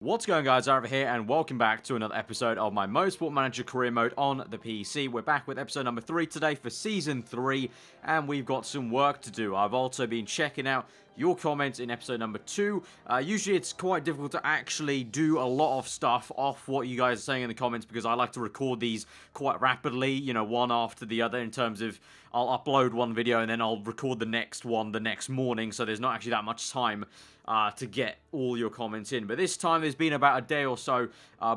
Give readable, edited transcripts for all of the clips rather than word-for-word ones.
What's going, guys? Aarava here, and welcome back to another episode of my Motorsport Manager career mode on the PC. We're back with episode number 3 today for Season 3, and we've got some work to do. I've also been checking out your comments in episode number 2. Usually it's quite difficult to actually do a lot of stuff off what you guys are saying in the comments because I like to record these quite rapidly, you know, one after the other in terms of I'll upload one video and then I'll record the next one the next morning, so there's not actually that much time to get all your comments in. But this time there's been about a day or so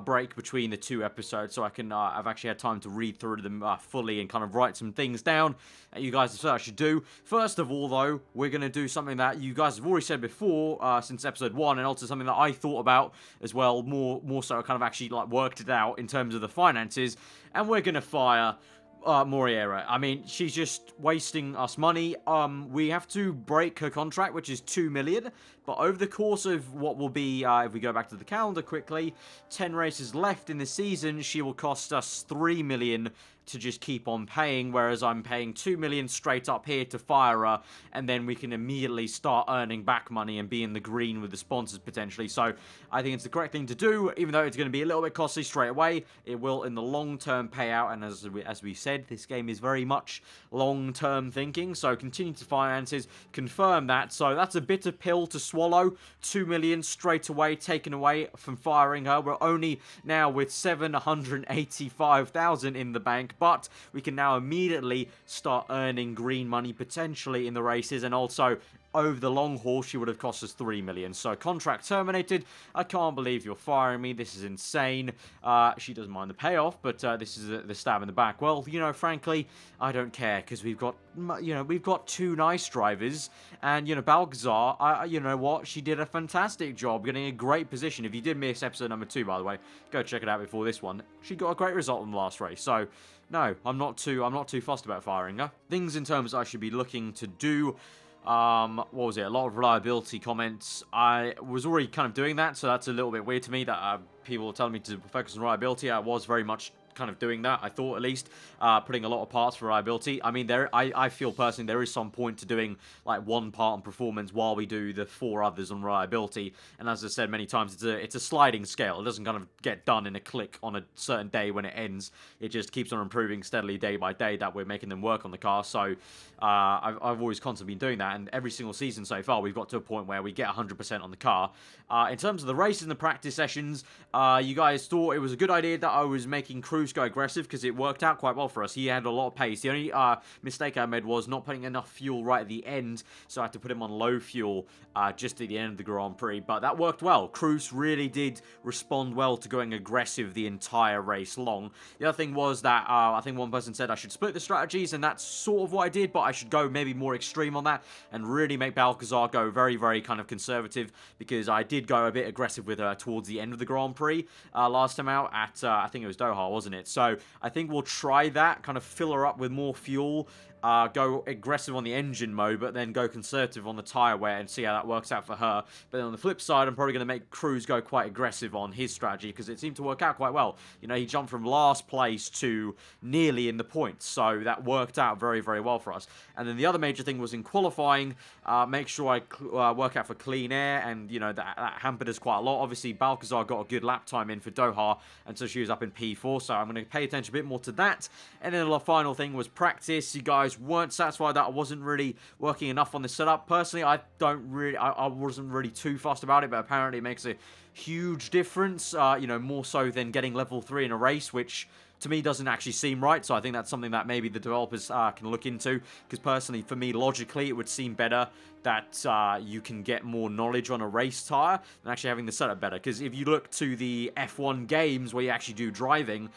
break between the two episodes, so I've actually had time to read through them fully and kind of write some things down that you guys have said I should do. First of all, though, we're going to do something that you guys have already said before since episode 1, and also something that I thought about as well, more so I kind of actually like worked it out in terms of the finances, and we're going to fire Manger. I mean, she's just wasting us money. We have to break her contract, which is 2 million. But over the course of what will be, if we go back to the calendar quickly, 10 races left in the season, she will cost us 3 million to just keep on paying, whereas I'm paying 2 million straight up here to fire her, and then we can immediately start earning back money and be in the green with the sponsors potentially. So I think it's the correct thing to do, even though it's going to be a little bit costly straight away. It will in the long-term payout, and as we said, this game is very much long-term thinking, so continue to finances, confirm that. So that's a bitter pill to swallow. 2 million straight away taken away from firing her. We're only now with 785,000 in the bank, but we can now immediately start earning green money potentially in the races, and also over the long haul, she would have cost us 3 million. So, contract terminated. I can't believe you're firing me. This is insane. She doesn't mind the payoff, but this is the stab in the back. Well, you know, frankly, I don't care, because we've got, we've got two nice drivers, and, Balcazar, you know what? She did a fantastic job, getting a great position. If you did miss episode number 2, by the way, go check it out before this one. She got a great result in the last race, so no, I'm not too fussed about firing her. Things in terms I should be looking to do. What was it? A lot of reliability comments. I was already kind of doing that, so that's a little bit weird to me that people are telling me to focus on reliability. I was very much kind of doing that, I thought, at least, putting a lot of parts for reliability. I mean, I feel personally there is some point to doing like one part on performance while we do the 4 others on reliability, and as I said many times, it's a sliding scale. It doesn't kind of get done in a click on a certain day when it ends. It just keeps on improving steadily day by day that we're making them work on the car. So I've always constantly been doing that, and every single season so far we've got to a point where we get 100% on the car. In terms of the races and the practice sessions, you guys thought it was a good idea that I was making Cruz go aggressive, because it worked out quite well for us. He had a lot of pace. The only mistake I made was not putting enough fuel right at the end, so I had to put him on low fuel just at the end of the Grand Prix, but that worked well. Cruz really did respond well to going aggressive the entire race long. The other thing was that I think one person said I should split the strategies, and that's sort of what I did, but I should go maybe more extreme on that and really make Balcazar go very, very kind of conservative, because I did go a bit aggressive with her towards the end of the Grand Prix last time out at, I think it was Doha, wasn't it? So I think we'll try that, kind of fill her up with more fuel, go aggressive on the engine mode, but then go conservative on the tyre wear and see how that works out for her. But then on the flip side, I'm probably going to make Cruz go quite aggressive on his strategy, because it seemed to work out quite well. You know, he jumped from last place to nearly in the points, so that worked out very, very well for us. And then the other major thing was in qualifying, make sure I work out for clean air, and, you know, that hampered us quite a lot. Obviously, Balcazar got a good lap time in for Doha, and so she was up in P4, so I'm going to pay attention a bit more to that. And then the final thing was practice. You guys weren't satisfied that I wasn't really working enough on the setup. Personally, I wasn't really too fussed about it, but apparently it makes a huge difference, you know, more so than getting level 3 in a race, which to me doesn't actually seem right. So I think that's something that maybe the developers can look into, because personally, for me, logically, it would seem better that you can get more knowledge on a race tire than actually having the setup better. Because if you look to the F1 games where you actually do driving,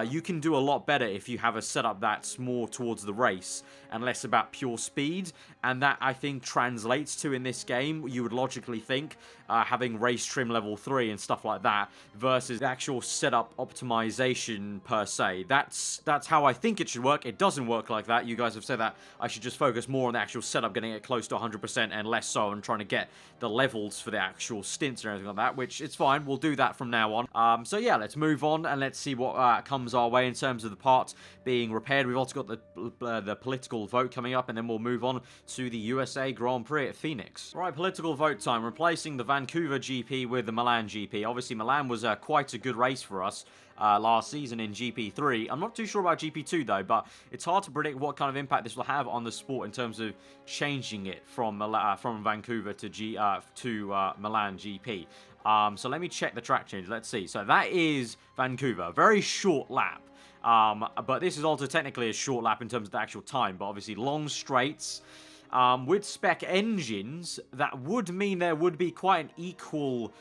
you can do a lot better if you have a setup that's more towards the race and less about pure speed. And that, I think, translates to in this game. You would logically think having race trim level 3 and stuff like that versus the actual setup optimization per se. That's how I think it should work. It doesn't work like that. You guys have said that I should just focus more on the actual setup, getting it close to 100%. 100% and less so on trying to get the levels for the actual stints and everything like that, which it's fine. We'll do that from now on. So yeah, let's move on and let's see what comes our way in terms of the parts being repaired. We've also got the political vote coming up, and then we'll move on to the USA Grand Prix at Phoenix. Right, political vote time. Replacing the Vancouver GP with the Milan GP. Obviously, Milan was quite a good race for us last season in GP3. I'm not too sure about GP2 though, but it's hard to predict what kind of impact this will have on the sport in terms of changing it from Vancouver to Milan GP. So let me check the track change. Let's see. So that is Vancouver. Very short lap. But this is also technically a short lap in terms of the actual time, but obviously long straights. With spec engines, that would mean there would be quite an equal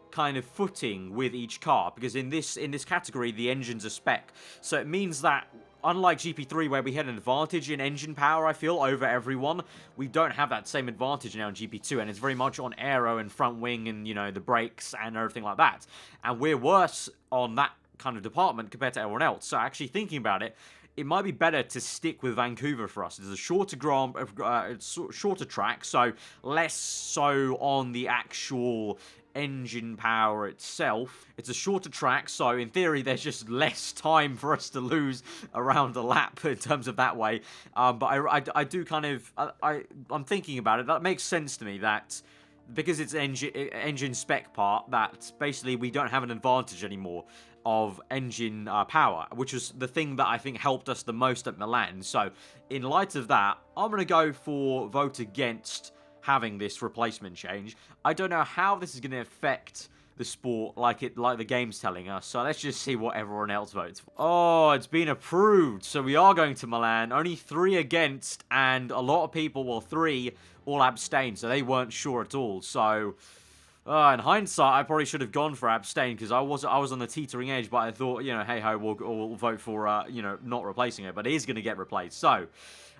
kind of footing with each car, because in this category the engines are spec, so it means that unlike GP3 where we had an advantage in engine power, I feel, over everyone, we don't have that same advantage now in GP2, and it's very much on aero and front wing and, you know, the brakes and everything like that, and we're worse on that kind of department compared to everyone else. So actually thinking about it, it might be better to stick with Vancouver for us. It's a shorter shorter track, so less so on the actual engine power itself. It's a shorter track, so in theory there's just less time for us to lose around a lap in terms of that way. But I do kind of, I'm thinking about it, that makes sense to me, that because it's engine spec part, that basically we don't have an advantage anymore of engine power, which is the thing that I think helped us the most at Milan. So in light of that, I'm going to go for vote against having this replacement change. I don't know how this is going to affect the sport like the game's telling us, so let's just see what everyone else votes for. Oh, it's been approved, so we are going to Milan. Only 3 against, and a lot of people, well, 3 all abstained, so they weren't sure at all. So in hindsight, I probably should have gone for abstain, because I was on the teetering edge, but I thought, you know, hey ho, we'll vote for you know, not replacing it, but it is going to get replaced. So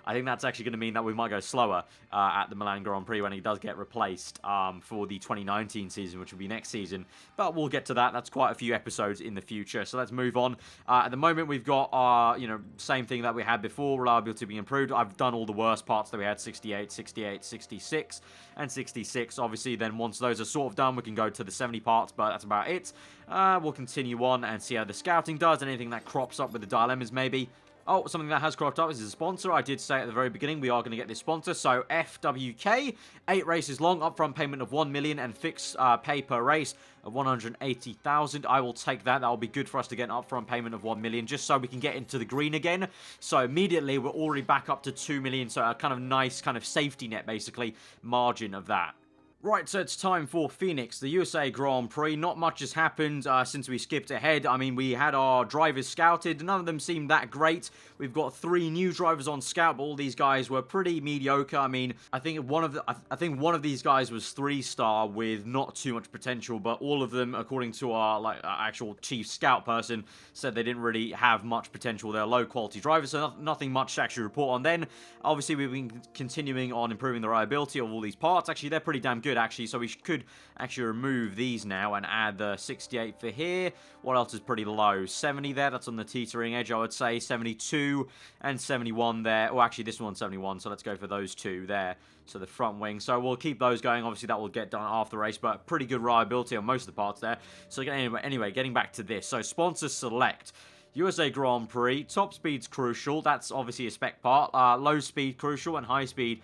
I think that's actually going to mean that we might go slower at the Milan Grand Prix when he does get replaced for the 2019 season, which will be next season. But we'll get to that. That's quite a few episodes in the future. So let's move on. At the moment, we've got our, you know, same thing that we had before, reliability being improved. I've done all the worst parts that we had, 68, 68, 66, and 66. Obviously, then once those are sort of done, we can go to the 70 parts, but that's about it. We'll continue on and see how the scouting does, and anything that crops up with the dilemmas maybe. Oh, something that has cropped up is a sponsor. I did say at the very beginning we are going to get this sponsor. So FWK, 8 races long, upfront payment of 1 million and fixed pay per race of 180,000. I will take that. That will be good for us to get an upfront payment of 1 million, just so we can get into the green again. So immediately we're already back up to 2 million. So a kind of nice kind of safety net, basically, margin of that. Right, so it's time for Phoenix, the USA Grand Prix. Not much has happened since we skipped ahead. I mean, we had our drivers scouted. None of them seemed that great. We've got 3 new drivers on scout, but all these guys were pretty mediocre. I mean, I think one of these guys was 3-star with not too much potential, but all of them, according to our actual chief scout person, said they didn't really have much potential. They're low-quality drivers, so nothing much to actually report on. Then, obviously, we've been continuing on improving the reliability of all these parts. Actually, they're pretty damn good, actually, so we could actually remove these now and add the 68 for here. What else is pretty low? 70 there, that's on the teetering edge, I would say. 72 and 71 there. Oh, actually, this one's 71, so let's go for those 2 there. So the front wing. So we'll keep those going. Obviously, that will get done after the race, but pretty good reliability on most of the parts there. So anyway, getting back to this. So sponsor select. USA Grand Prix, top speed's crucial, that's obviously a spec part, low speed crucial, and high speed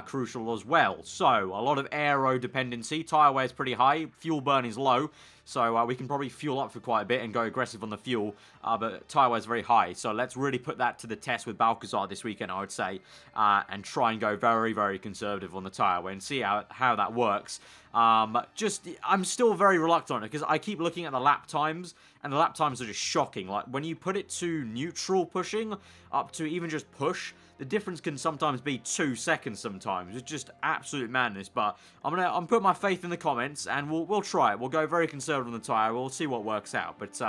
crucial as well. So, a lot of aero dependency, tyre wear is pretty high, fuel burn is low, so we can probably fuel up for quite a bit and go aggressive on the fuel, but tyre wear is very high, so let's really put that to the test with Balcazar this weekend, I would say, and try and go very, very conservative on the tyre wear and see how that works. I'm still very reluctant on it, because I keep looking at the lap times, and the lap times are just shocking. Like, when you put it to neutral pushing, up to even just push, the difference can sometimes be 2 seconds sometimes. It's just absolute madness, but I'm putting my faith in the comments, and we'll try it. We'll go very conservative on the tyre, we'll see what works out, but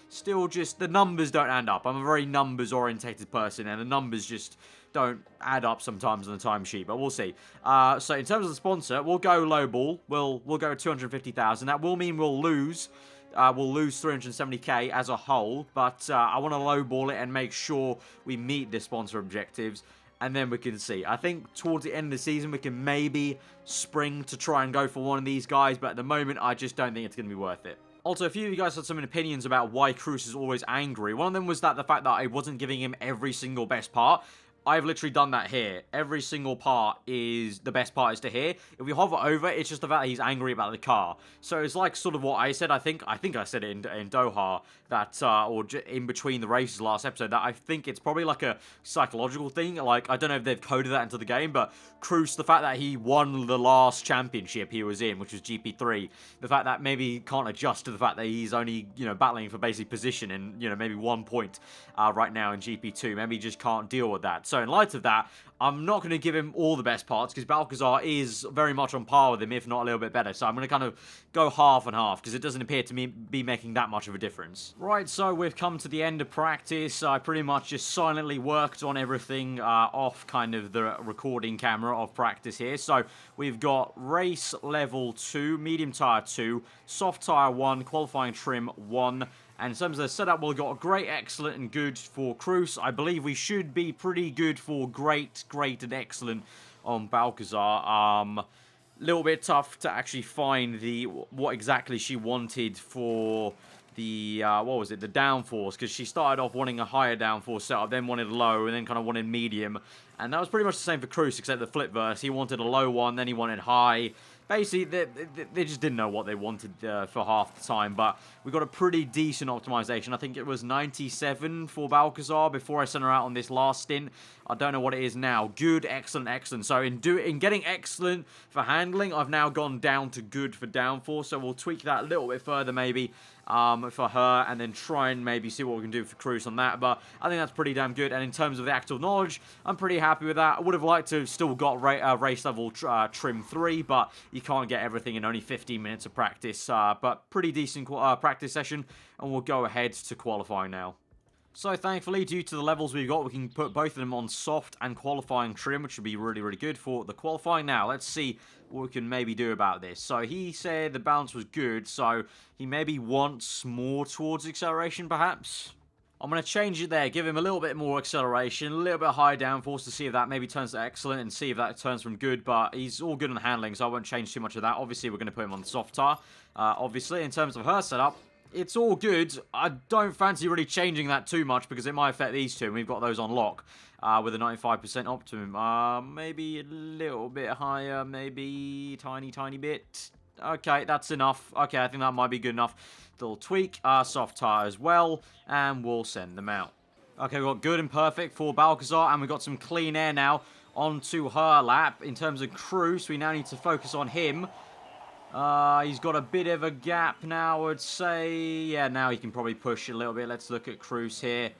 still just, the numbers don't add up. I'm a very numbers-orientated person, and the numbers just don't add up sometimes on the timesheet, but we'll see. So in terms of the sponsor, we'll go low ball. We'll go 250,000. That will mean we'll lose 370k as a whole, but I want to lowball it and make sure we meet the sponsor objectives. and then we can see. I think towards the end of the season, we can maybe spring to try and go for one of these guys, but at the moment, I just don't think it's going to be worth it. Also, a few of you guys had some opinions about why Cruz is always angry. One of them was that the fact that I wasn't giving him every single best part. I've literally done that here. Every single part is the best part is to here. If we hover over, it's just the fact that he's angry about the car. So it's like sort of what I said. I think I said it in Doha that, or in between the races last episode, that I think it's probably like a psychological thing. Like, I don't know if they've coded that into the game, but Cruz, the fact that he won the last championship he was in, which was GP3, the fact that maybe he can't adjust to the fact that he's only, battling for basically position and, maybe 1 point right now in GP2. Maybe he just can't deal with that. So in light of that, I'm not going to give him all the best parts because Balcazar is very much on par with him, if not a little bit better. So I'm going to kind of go half and half because it doesn't appear to me be making that much of a difference. Right, so we've come to the end of practice. I pretty much just silently worked on everything off kind of the recording camera of practice here. So we've got race level 2, medium tyre 2, soft tyre 1, qualifying trim 1. And in terms of the setup, we've got great, excellent, and good for Cruz. I believe we should be pretty good for great, and excellent on Balcazar. Little bit tough to actually find what exactly she wanted for the, what was it, the downforce, because she started off wanting a higher downforce setup, then wanted low, and then kind of wanted medium. And that was pretty much the same for Cruz, except the flip verse. He wanted a low one, then he wanted high. Basically, they just didn't know what they wanted for half the time, but we got a pretty decent optimization. I think it was 97 for Balcazar before I sent her out on this last stint. I don't know what it is now. Good, excellent, excellent. So in getting excellent for handling, I've now gone down to good for downforce, so we'll tweak that a little bit further maybe for her, and then try and maybe see what we can do for Cruz on that. But I think that's pretty damn good, and in terms of the actual knowledge, I'm pretty happy with that. I would have liked to have still got race level trim 3, but you can't get everything in only 15 minutes of practice. But pretty decent practice session, and we'll go ahead to qualifying now. So thankfully, due to the levels we've got, we can put both of them on soft and qualifying trim, which would be really, really good for the qualifying. Now, let's see what we can maybe do about this. So he said the balance was good, so he maybe wants more towards acceleration, perhaps? I'm going to change it there, give him a little bit more acceleration, a little bit higher downforce to see if that maybe turns to excellent and see if that turns from good, but he's all good on handling, so I won't change too much of that. Obviously, we're going to put him on the soft tire. Obviously, in terms of her setup, it's all good. I don't fancy really changing that too much because it might affect these two, and we've got those on lock with a 95% optimum. Maybe a little bit higher, maybe tiny bit. Okay, that's enough. Okay, I think that might be good enough. Little tweak, soft tire as well, and we'll send them out. Okay, we've got good and perfect for Balcazar, and we've got some clean air now onto her lap. In terms of Cruz, we now need to focus on him. He's got a bit of a gap now, I would say. Yeah, now he can probably push a little bit. Let's look at Cruz here.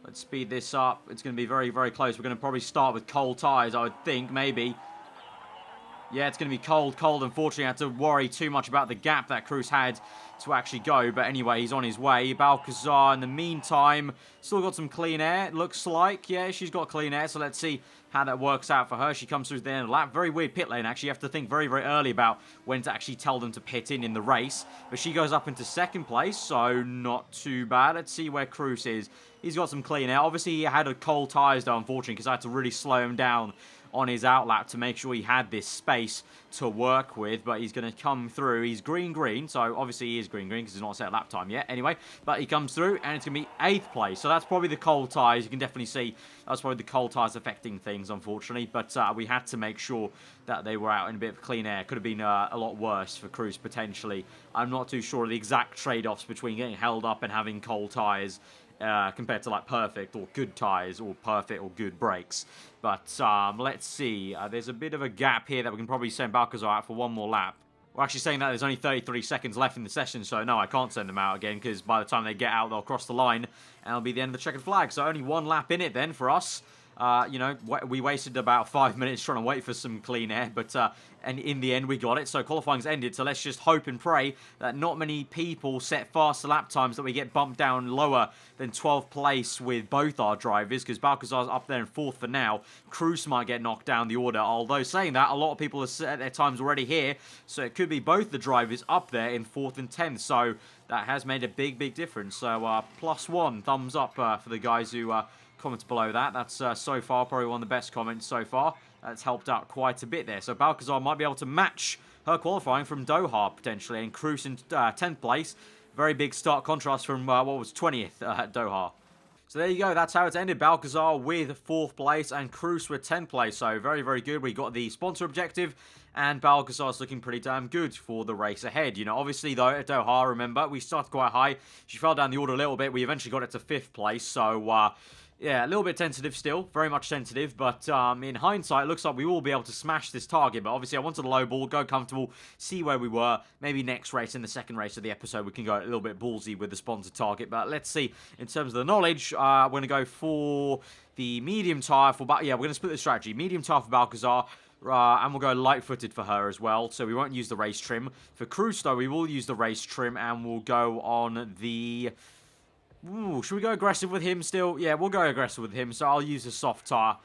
Let's speed this up. It's going to be very, very close. We're going to probably start with cold tyres, I would think, maybe. Yeah, it's going to be cold. Unfortunately, I had to worry too much about the gap that Cruz had to actually go. But anyway, he's on his way. Balcazar, in the meantime, still got some clean air, it looks like. Yeah, she's got clean air, so let's see how that works out for her. She comes through the end of the lap. Very weird pit lane, actually. You have to think very, very early about when to actually tell them to pit in the race. But she goes up into second place, so not too bad. Let's see where Cruz is. He's got some clean air. Obviously, he had a cold tyres, though, unfortunately, because I had to really slow him down on his outlap to make sure he had this space to work with, but he's going to come through. He's green, so obviously he is green because he's not set lap time yet anyway, but he comes through and it's going to be 8th place, so that's probably the cold tyres. You can definitely see that's probably the cold tyres affecting things, unfortunately, but we had to make sure that they were out in a bit of clean air. Could have been a lot worse for Cruz potentially. I'm not too sure of the exact trade-offs between getting held up and having cold tyres compared to like perfect or good tyres or perfect or good brakes. But let's see. There's a bit of a gap here that we can probably send Balcazar out for one more lap. We're actually saying that there's only 33 seconds left in the session, so no, I can't send them out again because by the time they get out, they'll cross the line and it'll be the end of the checkered flag. So only one lap in it then for us. We wasted about 5 minutes trying to wait for some clean air, but and in the end we got it. So qualifying's ended, so let's just hope and pray that not many people set faster lap times, that we get bumped down lower than 12th place with both our drivers, because Balcazar's up there in 4th for now. Cruz might get knocked down the order, although saying that, a lot of people have set their times already here, so it could be both the drivers up there in 4th and 10th, so that has made a big difference. So +1 thumbs up for the guys who comments below that. That's so far probably one of the best comments so far. That's helped out quite a bit there. So Balcazar might be able to match her qualifying from Doha, potentially, and Cruz in 10th place. Very big stark contrast from, what was 20th at Doha. So there you go, that's how it's ended. Balcazar with 4th place and Cruz with 10th place. So very, very good. We got the sponsor objective and Balcazar's looking pretty damn good for the race ahead. You know, obviously though, at Doha, remember, we started quite high. She fell down the order a little bit. We eventually got it to 5th place. So, yeah, a little bit tentative still, very much tentative, but in hindsight, it looks like we will be able to smash this target, but obviously I wanted a low ball, go comfortable, see where we were. Maybe next race, in the second race of the episode, we can go a little bit ballsy with the sponsored target, but let's see. In terms of the knowledge, we're going to go for the medium tyre for, yeah, we're going to split the strategy. Medium tyre for Balcazar, and we'll go light-footed for her as well, so we won't use the race trim. For Cruz, though, we will use the race trim, and we'll go on the... Ooh, should we go aggressive with him still? Yeah, we'll go aggressive with him. So I'll use a soft tyre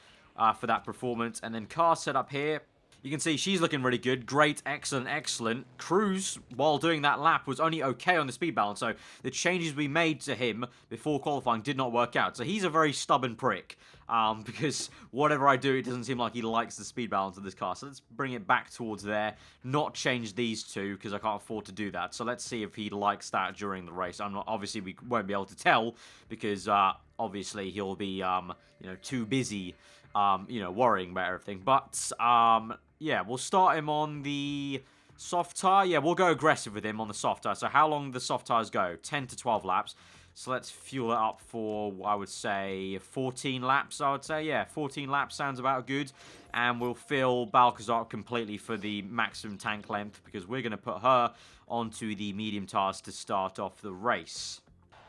for that performance. And then car setup here. You can see she's looking really good. Great, excellent, excellent. Cruz, while doing that lap, was only okay on the speed balance. So the changes we made to him before qualifying did not work out. So he's a very stubborn prick. Because whatever I do, it doesn't seem like he likes the speed balance of this car. So let's bring it back towards there. Not change these two, because I can't afford to do that. So let's see if he likes that during the race. Obviously, we won't be able to tell, because obviously he'll be, you know, too busy, you know, worrying about everything. But, yeah, we'll start him on the soft tyre. Yeah, we'll go aggressive with him on the soft tyre. So how long do the soft tyres go? 10 to 12 laps. So let's fuel it up for, I would say, 14 laps, I would say. Yeah, 14 laps sounds about good. And we'll fill Balcazar up completely for the maximum tank length, because we're going to put her onto the medium tyres to start off the race.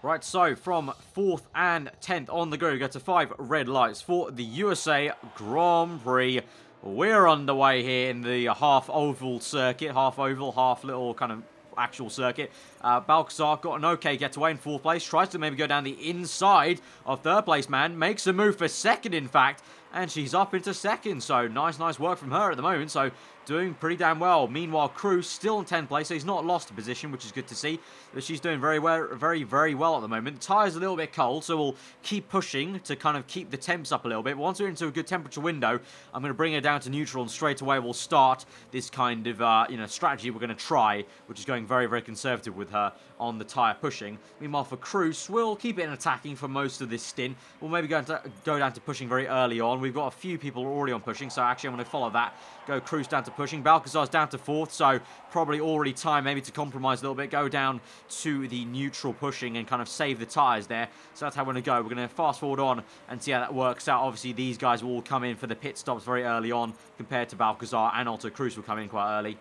Right, so from 4th and 10th on the grid, we go to 5 red lights for the USA Grand Prix. We're underway here in the half oval circuit, half oval, half little kind of actual circuit. Balcazar got an okay getaway in 4th place, tries to maybe go down the inside of 3rd place, man, makes a move for 2nd, in fact, and she's up into 2nd, so nice work from her at the moment, so doing pretty damn well. Meanwhile, Cruz still in 10th place, so he's not lost a position, which is good to see, but she's doing very well at the moment. The tyre's a little bit cold, so we'll keep pushing to kind of keep the temps up a little bit. Once we're into a good temperature window, I'm going to bring her down to neutral, and straight away we'll start this kind of, you know, strategy we're going to try, which is going very conservative with her on the tyre pushing. Meanwhile, for Cruz, we'll keep it in attacking for most of this stint. We'll maybe go down to pushing very early on. We've got a few people already on pushing, so actually I'm going to follow that. Go Cruz down to pushing. Balcazar's down to 4th, so probably already time maybe to compromise a little bit. Go down to the neutral pushing and kind of save the tyres there. So that's how we're going to go. We're going to fast forward on and see how that works out. Obviously, these guys will all come in for the pit stops very early on compared to Balcazar, and also Cruz will come in quite early.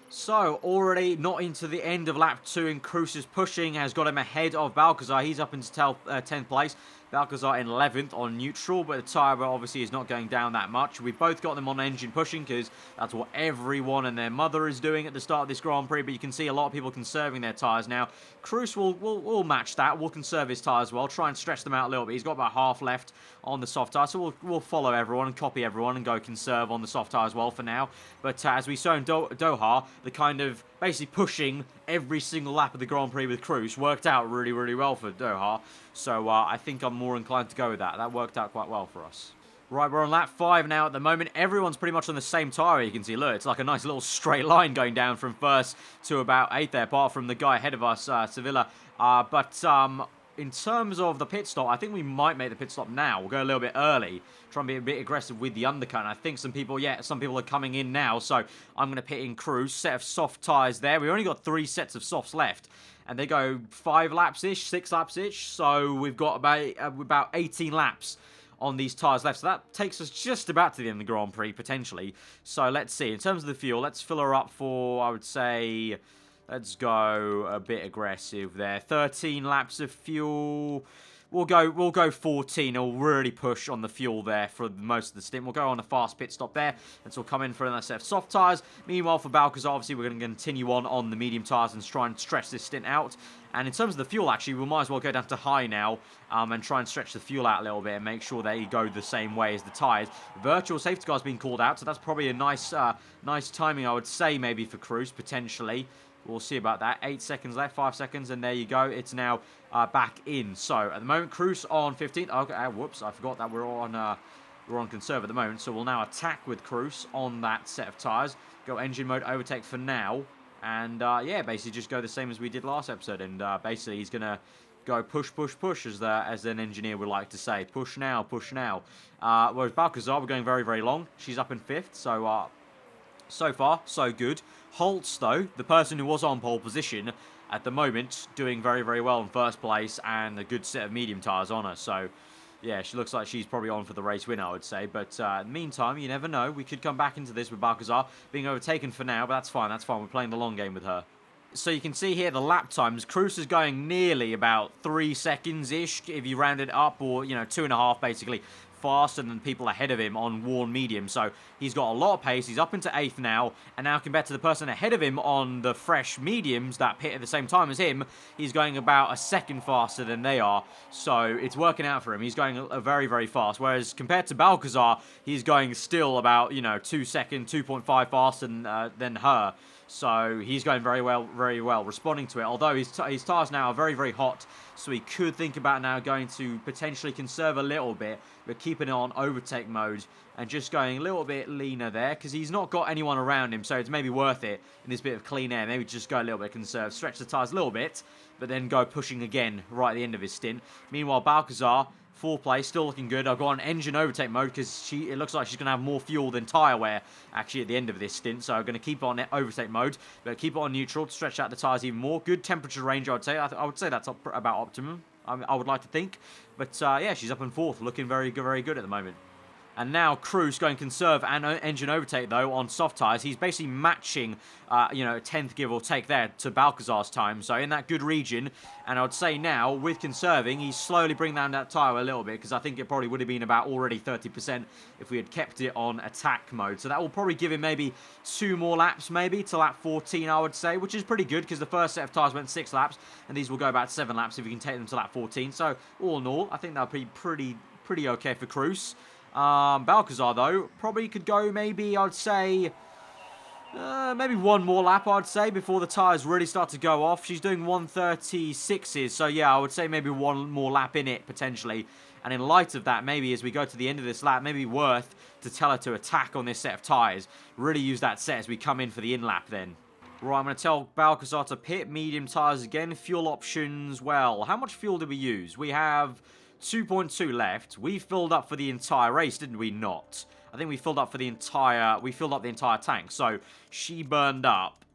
So, already not into the end of lap 2, and Cruz's pushing has got him ahead of Balcazar. He's up into 10th place. Balcazar in 11th on neutral, but the tyre obviously is not going down that much. We've both got them on engine pushing, because that's what everyone and their mother is doing at the start of this Grand Prix, but you can see a lot of people conserving their tyres now. Cruz will match that. We'll conserve his tyres well, try and stretch them out a little bit. He's got about half left on the soft tyre, so we'll follow everyone and copy everyone and go conserve on the soft tyre as well for now. But as we saw in Doha, the kind of basically pushing every single lap of the Grand Prix with Cruz worked out really well for Doha. So I think I'm more inclined to go with that. That worked out quite well for us. Right, we're on lap 5 now at the moment. Everyone's pretty much on the same tyre, you can see. Look, it's like a nice little straight line going down from 1st to about 8th there, apart from the guy ahead of us, Sevilla. In terms of the pit stop, I think we might make the pit stop now. We'll go a little bit early, try and be a bit aggressive with the undercut. And I think some people are coming in now. So I'm going to pit in Cruz, set of soft tyres there. We only got 3 sets of softs left, and they go 5 laps-ish, 6 laps-ish. So we've got about 18 laps on these tyres left. So that takes us just about to the end of the Grand Prix, potentially. So let's see. In terms of the fuel, let's fill her up for, I would say... Let's go a bit aggressive there. 13 laps of fuel. We'll go 14. We'll really push on the fuel there for most of the stint. We'll go on a fast pit stop there, and so we'll come in for another set of soft tyres. Meanwhile, for Balcazar, obviously, we're going to continue on the medium tyres and try and stretch this stint out. And in terms of the fuel, actually, we might as well go down to high now and try and stretch the fuel out a little bit and make sure they go the same way as the tyres. Virtual safety car's being called out, so that's probably a nice timing, I would say, maybe for Cruz, potentially. We'll see about that. 8 seconds left, 5 seconds, and there you go. It's now back in. So at the moment, Cruz on 15th. Okay, whoops, I forgot that we're on conserve at the moment. So we'll now attack with Cruz on that set of tyres. Go engine mode, overtake for now. And yeah, basically just go the same as we did last episode. And basically he's going to go push, push, push, as an engineer would like to say. Push now, push now. Whereas Balcazar, we're going very, very long. She's up in 5th, so so far, so good. Holtz, though, the person who was on pole position, at the moment, doing very, very well in 1st place, and a good set of medium tyres on her. So, yeah, she looks like she's probably on for the race win, I would say. But in the meantime, you never know. We could come back into this with Balcazar being overtaken for now, but that's fine. That's fine. We're playing the long game with her. So you can see here the lap times. Cruz is going nearly about 3 seconds-ish, if you round it up, or, 2.5, basically, faster than people ahead of him on worn medium. So he's got a lot of pace. He's up into 8th now, and now compared to the person ahead of him on the fresh mediums that pit at the same time as him, he's going about a second faster than they are. So it's working out for him. He's going very, very fast. Whereas compared to Balcazar, he's going still about, 2 seconds, 2.5 faster than her. So he's going very well, responding to it. Although his tyres now are very, very hot, so he could think about now going to potentially conserve a little bit, but keeping it on overtake mode and just going a little bit leaner there, because he's not got anyone around him, so it's maybe worth it in this bit of clean air. Maybe just go a little bit conserve, stretch the tyres a little bit, but then go pushing again right at the end of his stint. Meanwhile, Balcazar, 4th place, still looking good. I've got an engine overtake mode because it looks like she's going to have more fuel than tyre wear actually at the end of this stint. So I'm going to keep on overtake mode, but keep it on neutral to stretch out the tyres even more. Good temperature range, I would say. I would say that's about optimum, I would like to think. But yeah, she's up in 4th, looking very good at the moment. And now Cruz going conserve and engine overtake, though, on soft tyres. He's basically matching, 10th give or take there to Balcazar's time. So in that good region. And I would say now, with conserving, he's slowly bringing down that tyre a little bit. Because I think it probably would have been about already 30% if we had kept it on attack mode. So that will probably give him maybe 2 more laps, maybe, to lap 14, I would say. Which is pretty good, because the first set of tyres went 6 laps. And these will go about 7 laps if we can take them to lap 14. So all in all, I think that'll be pretty okay for Cruz. Balcazar, though, probably could go maybe, I'd say, maybe 1 more lap, I'd say, before the tyres really start to go off. She's doing 136s, so yeah, I would say maybe 1 more lap in it, potentially. And in light of that, maybe as we go to the end of this lap, maybe worth to tell her to attack on this set of tyres. Really use that set as we come in for the in-lap then. Right, I'm going to tell Balcazar to pit medium tyres again. Fuel options, well, how much fuel did we use? We have 2.2 left. We filled up for the entire race, didn't we not? I think we filled up the entire tank. So she burned up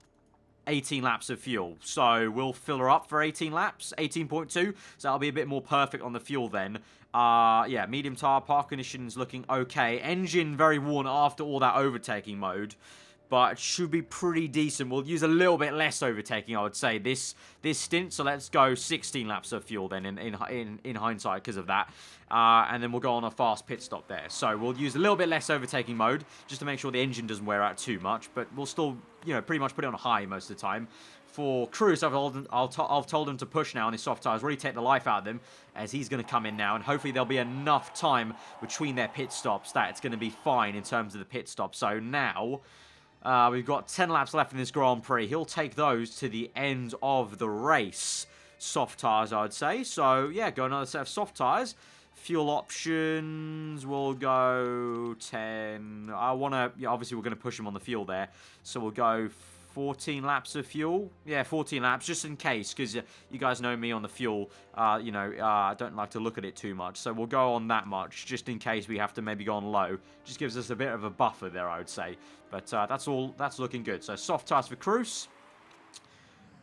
18 laps of fuel. So we'll fill her up for 18 laps, 18.2. So that'll be a bit more perfect on the fuel then. Yeah, medium tyre, park conditions looking okay. Engine very worn after all that overtaking mode. But it should be pretty decent. We'll use a little bit less overtaking, I would say, this stint. So let's go 16 laps of fuel then in hindsight because of that. And then we'll go on a fast pit stop there. So we'll use a little bit less overtaking mode just to make sure the engine doesn't wear out too much. But we'll still, pretty much put it on a high most of the time. For Cruz, I've told him to push now on his soft tyres, really take the life out of them, as he's going to come in now, and hopefully there'll be enough time between their pit stops that it's going to be fine in terms of the pit stop. So now we've got 10 laps left in this Grand Prix. He'll take those to the end of the race. Soft tyres, I would say. So, yeah, go another set of soft tyres. Fuel options, we'll go 10. Obviously we're going to push him on the fuel there. So we'll go 14 laps of fuel. Yeah, 14 laps, just in case, because you guys know me on the fuel. I don't like to look at it too much. So we'll go on that much, just in case we have to maybe go on low. Just gives us a bit of a buffer there, I would say. But that's looking good. So soft tyres for Cruz.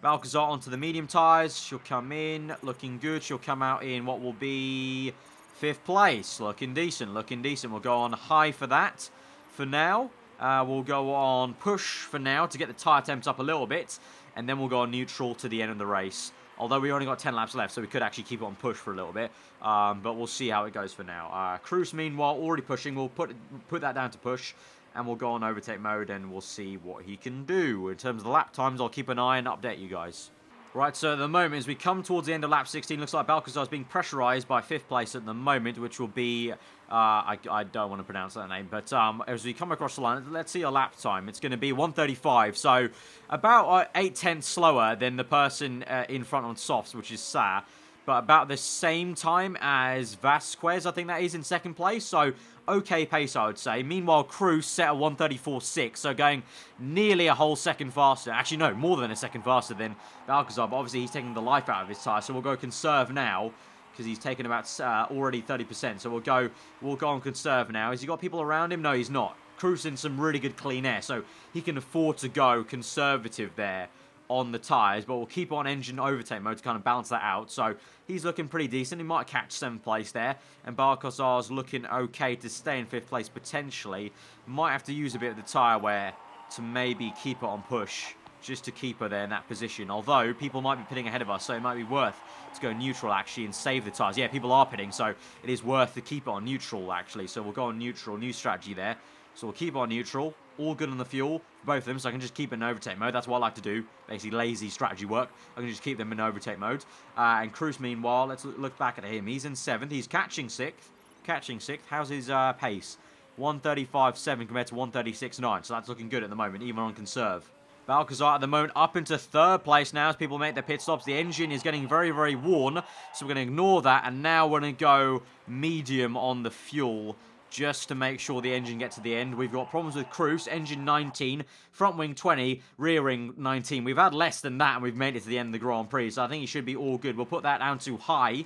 Balcazar onto the medium tyres. She'll come in, looking good. She'll come out in what will be 5th place. Looking decent, looking decent. We'll go on high for that for now. We'll go on push for now to get the tyre temps up a little bit. And then we'll go on neutral to the end of the race. Although we only got 10 laps left, so we could actually keep it on push for a little bit. But we'll see how it goes for now. Cruz, meanwhile, already pushing. We'll put that down to push. And we'll go on overtake mode and we'll see what he can do. In terms of the lap times, I'll keep an eye and update you guys. Right, so at the moment, as we come towards the end of lap 16, looks like Balcazar is being pressurized by 5th place at the moment, which will be, I don't want to pronounce that name, but as we come across the line, let's see a lap time. It's going to be 1:35, so about 8/10 slower than the person in front on softs, which is Sa, but about the same time as Vasquez, I think that is, in 2nd place, so okay pace, I would say. Meanwhile, Cruz set at 1:34.6, so going nearly a whole second faster. Actually, no, more than a second faster than Balcazar, but obviously he's taking the life out of his tyre, so we'll go conserve now, because he's taken about already 30%, so we'll go on conserve now. Has he got people around him? No, he's not. Cruz in some really good clean air, so he can afford to go conservative there on the tyres, but we'll keep on engine overtake mode to kind of balance that out. So he's looking pretty decent. He might catch 7th place there, and Balcazar's looking okay to stay in 5th place potentially. Might have to use a bit of the tyre wear to maybe keep it on push, just to keep her there in that position. Although people might be pitting ahead of us, so it might be worth to go neutral actually and save the tyres. Yeah, people are pitting, so it is worth to keep it on neutral actually. So we'll go on neutral, new strategy there. So we'll keep on neutral. All good on the fuel, both of them, so I can just keep it in overtake mode. That's what I like to do, basically lazy strategy work. I can just keep them in overtake mode. And Cruz, meanwhile, let's look back at him. He's in 7th. He's catching 6th. How's his pace? 1:35.7 compared to 1:36.9, so that's looking good at the moment, even on conserve. Balcazar at the moment up into 3rd place now as people make their pit stops. The engine is getting very, very worn, so we're going to ignore that, and now we're going to go medium on the fuel, just to make sure the engine gets to the end. We've got problems with Cruz, engine 19, front wing 20, rear wing 19. We've had less than that, and we've made it to the end of the Grand Prix, so I think he should be all good. We'll put that down to high,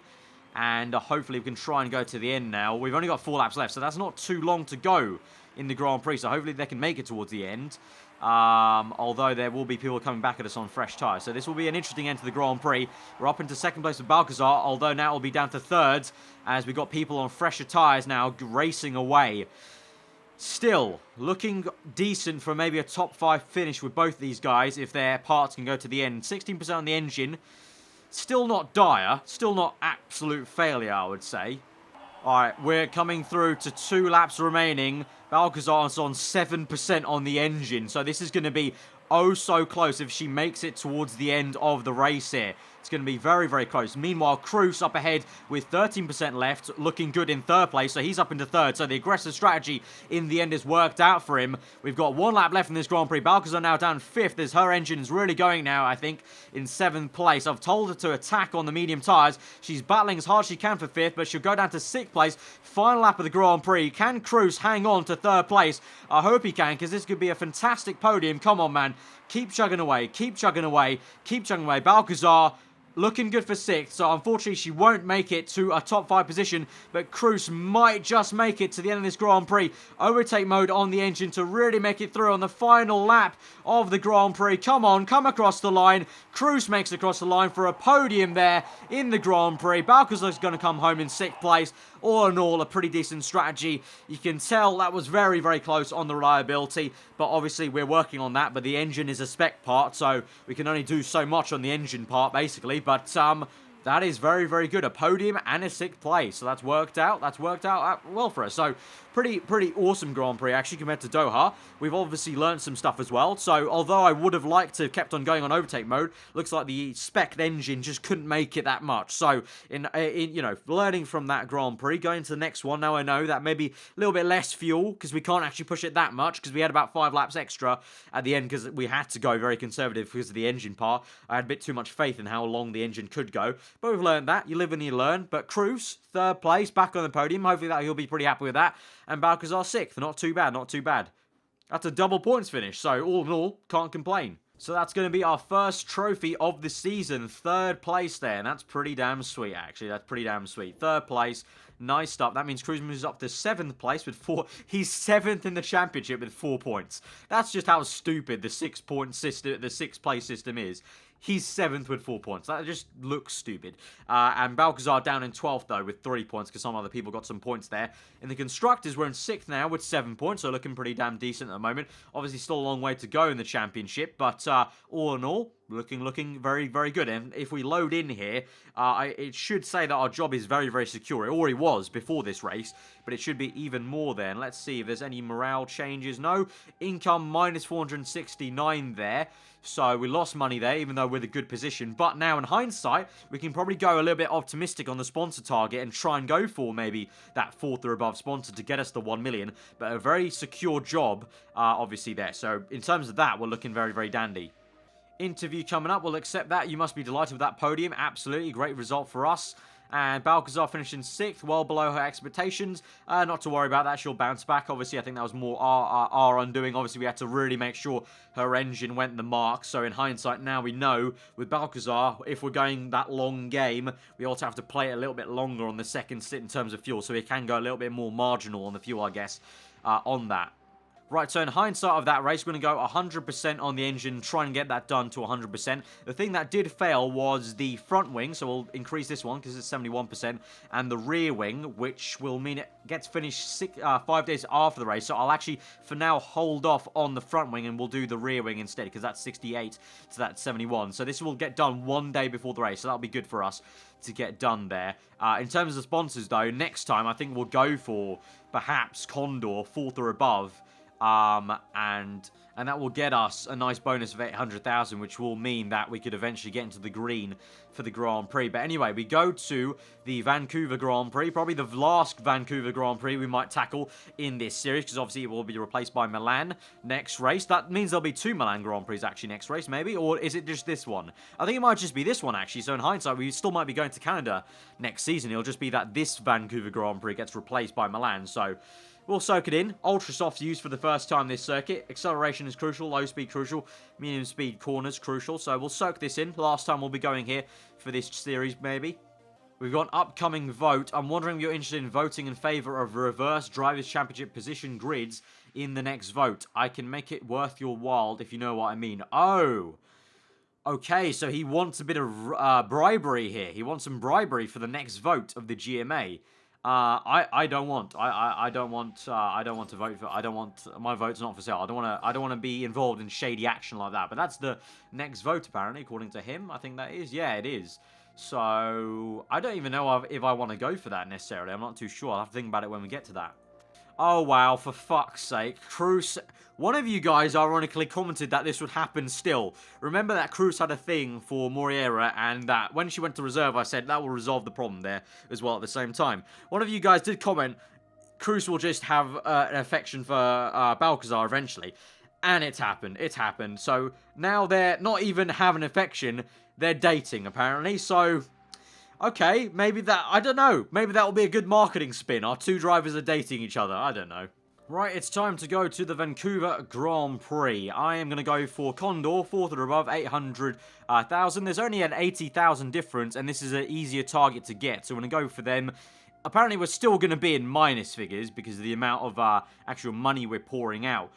and hopefully we can try and go to the end now. We've only got 4 laps left, so that's not too long to go in the Grand Prix, so hopefully they can make it towards the end. Although there will be people coming back at us on fresh tyres. So this will be an interesting end to the Grand Prix. We're up into 2nd place with Balcazar, although now it'll be down to 3rd, as we've got people on fresher tyres now racing away. Still, looking decent for maybe a top 5 finish with both these guys, if their parts can go to the end. 16% on the engine. Still not dire. Still not absolute failure, I would say. Alright, we're coming through to 2 laps remaining. Balcazar's on 7% on the engine, so this is going to be oh so close if she makes it towards the end of the race here. It's going to be very, very close. Meanwhile, Cruz up ahead with 13% left, looking good in 3rd place, so he's up into 3rd. So the aggressive strategy in the end has worked out for him. We've got 1 lap left in this Grand Prix. Balcazar now down 5th as her engine's really going now, I think, in 7th place. I've told her to attack on the medium tyres. She's battling as hard as she can for 5th, but she'll go down to 6th place. Final lap of the Grand Prix. Can Cruz hang on to 3rd place? I hope he can, because this could be a fantastic podium. Come on, man. Keep chugging away. Keep chugging away. Keep chugging away. Balcazar looking good for 6th, so unfortunately she won't make it to a top 5 position, but Cruz might just make it to the end of this Grand Prix. Overtake mode on the engine to really make it through on the final lap of the Grand Prix. Come on, come across the line. Cruz makes it across the line for a podium there in the Grand Prix. Balcazar's going to come home in 6th place. All in all, a pretty decent strategy. You can tell that was very, very close on the reliability, but obviously we're working on that, but the engine is a spec part, so we can only do so much on the engine part, basically, but that is very, very good. A podium and a 6th place, so that's worked out. That's worked out well for us. So pretty awesome Grand Prix, actually, compared to Doha. We've obviously learned some stuff as well. So although I would have liked to have kept on going on overtake mode, looks like the spec'd engine just couldn't make it that much. So in you know, learning from that Grand Prix, going to the next one, now I know that maybe a little bit less fuel, because we can't actually push it that much, because we had about 5 laps extra at the end, because we had to go very conservative because of the engine part. I had a bit too much faith in how long the engine could go. But we've learned that. You live and you learn. But Cruz, 3rd place, back on the podium. Hopefully he'll be pretty happy with that. And Balcazar 6th. Not too bad, not too bad. That's a double points finish. So all in all, can't complain. So that's going to be our first trophy of the season. 3rd place there. And that's pretty damn sweet, actually. That's pretty damn sweet. 3rd place. Nice stuff. That means Cruz moves up to 7th place with 4. He's 7th in the championship with 4 points. That's just how stupid the 6-point system, the 6th place system is. He's 7th with 4 points. That just looks stupid. And Balcazar down in 12th, though, with 3 points, because some other people got some points there. In the Constructors, we're in 6th now with 7 points, so looking pretty damn decent at the moment. Obviously, still a long way to go in the championship, but all in all, looking very, very good. And if we load in here, it should say that our job is very, very secure. It already was before this race, but it should be even more then. Let's see if there's any morale changes. No. Income minus 469 there. So we lost money there, even though we're in a good position. But now, in hindsight, we can probably go a little bit optimistic on the sponsor target and try and go for maybe that 4th or above sponsor to get us the 1 million. But a very secure job, obviously, there. So in terms of that, we're looking very, very dandy. Interview coming up. We'll accept that. You must be delighted with that podium. Absolutely. Great result for us. And Balcazar finishing 6th, well below her expectations. Not to worry about that. She'll bounce back. Obviously, I think that was more our undoing. Obviously, we had to really make sure her engine went the mark. So, in hindsight, now we know with Balcazar, if we're going that long game, we also have to play it a little bit longer on the second sit in terms of fuel. So, we can go a little bit more marginal on the fuel, I guess, on that. Right, so in hindsight of that race, we're going to go 100% on the engine, try and get that done to 100%. The thing that did fail was the front wing, so we'll increase this one because it's 71%, and the rear wing, which will mean it gets finished 5 days after the race. So I'll actually, for now, hold off on the front wing, and we'll do the rear wing instead, because that's 68 to that 71. So this will get done 1 day before the race, so that'll be good for us to get done there. In terms of sponsors, though, next time I think we'll go for perhaps Condor, 4th or above. And that will get us a nice bonus of 800,000, which will mean that we could eventually get into the green for the Grand Prix. But anyway, we go to the Vancouver Grand Prix, probably the last Vancouver Grand Prix we might tackle in this series, because obviously it will be replaced by Milan next race. That means there'll be 2 Milan Grand Prix actually next race, maybe, or is it just this one? I think it might just be this one, actually. So in hindsight, we still might be going to Canada next season. It'll just be that this Vancouver Grand Prix gets replaced by Milan, so we'll soak it in. Ultra soft used for the first time this circuit. Acceleration is crucial, low speed crucial, medium speed corners crucial. So we'll soak this in. Last time we'll be going here for this series, maybe. We've got an upcoming vote. I'm wondering if you're interested in voting in favour of reverse Drivers' Championship position grids in the next vote. I can make it worth your while if you know what I mean. Oh! Okay, so he wants a bit of bribery here. He wants some bribery for the next vote of the GMA. I don't want to vote for. My vote's not for sale. I don't want to be involved in shady action like that. But that's the next vote apparently, according to him. I think that is. Yeah, it is. So I don't even know if I want to go for that necessarily. I'm not too sure. I'll have to think about it when we get to that. Oh wow, for fuck's sake. Cruz, one of you guys ironically commented that this would happen still. Remember that Cruz had a thing for Moreira, and that when she went to reserve, I said that will resolve the problem there as well at the same time. One of you guys did comment, Cruz will just have an affection for Balcazar eventually. And it's happened. It's happened. So now they're not even having affection, they're dating apparently. So okay, maybe that, I don't know. Maybe that will be a good marketing spin. Our 2 drivers are dating each other. I don't know. Right, it's time to go to the Vancouver Grand Prix. I am going to go for Condor, 4th or above, 800,000. There's only an 80,000 difference, and this is an easier target to get. So I'm going to go for them. Apparently, we're still going to be in minus figures because of the amount of actual money we're pouring out